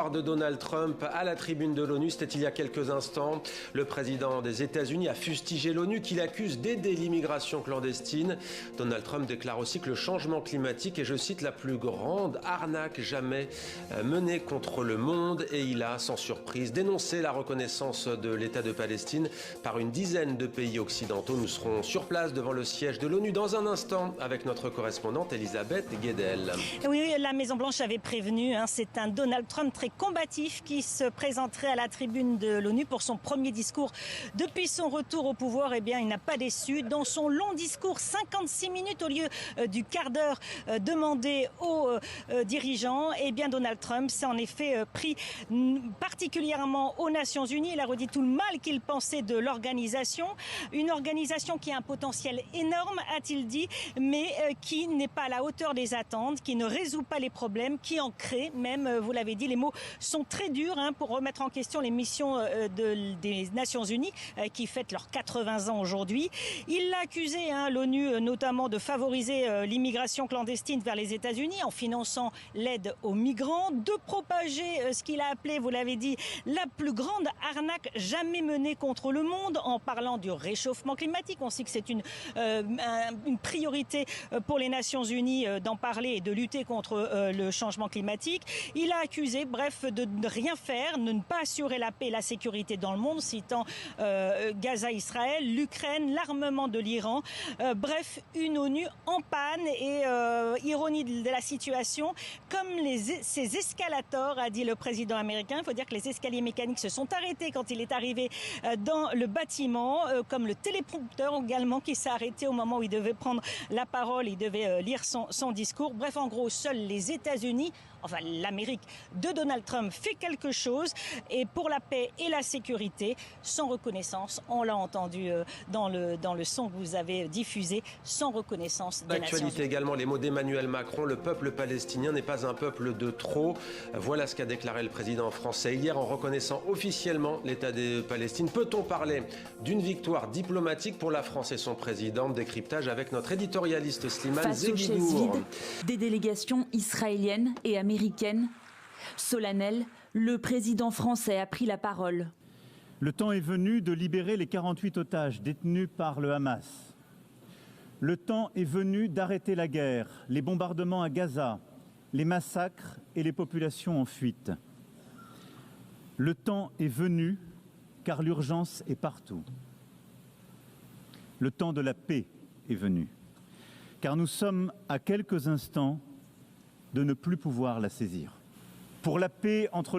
De Donald Trump à la tribune de l'ONU, c'était il y a quelques instants. Le président des États-Unis a fustigé l'ONU qu'il accuse d'aider l'immigration clandestine. Donald Trump déclare aussi que le changement climatique est, je cite, la plus grande arnaque jamais menée contre le monde. Et il a, sans surprise, dénoncé la reconnaissance de l'État de Palestine par une dizaine de pays occidentaux. Nous serons sur place devant le siège de l'ONU dans un instant avec notre correspondante Elisabeth Guedel. Oui, la Maison-Blanche avait prévenu, c'est un Donald Trump très combatif qui se présenterait à la tribune de l'ONU pour son premier discours. Depuis son retour au pouvoir, il n'a pas déçu. Dans son long discours, 56 minutes au lieu du quart d'heure demandé aux dirigeants, Donald Trump s'est en effet pris particulièrement aux Nations Unies. Il a redit tout le mal qu'il pensait de l'organisation. Une organisation qui a un potentiel énorme, a-t-il dit, mais qui n'est pas à la hauteur des attentes, qui ne résout pas les problèmes, qui en crée même, vous l'avez dit, les mots sont très durs pour remettre en question les missions des Nations Unies qui fêtent leurs 80 ans aujourd'hui. Il l'a accusé, l'ONU notamment, de favoriser l'immigration clandestine vers les États-Unis en finançant l'aide aux migrants, de propager ce qu'il a appelé, vous l'avez dit, la plus grande arnaque jamais menée contre le monde en parlant du réchauffement climatique. On sait que c'est une priorité pour les Nations Unies d'en parler et de lutter contre le changement climatique. Il a accusé, bref, de ne rien faire, de ne pas assurer la paix et la sécurité dans le monde, citant Gaza, Israël, l'Ukraine, l'armement de l'Iran. Bref, une ONU en panne et ironie de la situation, comme ces escalators, a dit le président américain. Il faut dire que les escaliers mécaniques se sont arrêtés quand il est arrivé dans le bâtiment, comme le téléprompteur également qui s'est arrêté au moment où il devait prendre la parole, il devait lire son discours. Bref, en gros, seuls les États-Unis, enfin l'Amérique de Donald Trump fait quelque chose, et pour la paix et la sécurité, sans reconnaissance, on l'a entendu dans le son que vous avez diffusé, sans reconnaissance des Nations Unies. L'actualité également, les mots d'Emmanuel Macron, le peuple palestinien n'est pas un peuple de trop. Voilà ce qu'a déclaré le président français hier en reconnaissant officiellement l'État de Palestine. Peut-on parler d'une victoire diplomatique pour la France et son président? Décryptage avec notre éditorialiste Slimane Zeguidour. Des délégations israéliennes et américaines. Solennel, le président français a pris la parole. Le temps est venu de libérer les 48 otages détenus par le Hamas. Le temps est venu d'arrêter la guerre, les bombardements à Gaza, les massacres et les populations en fuite. Le temps est venu car l'urgence est partout. Le temps de la paix est venu car nous sommes à quelques instants de ne plus pouvoir la saisir. Pour la paix entre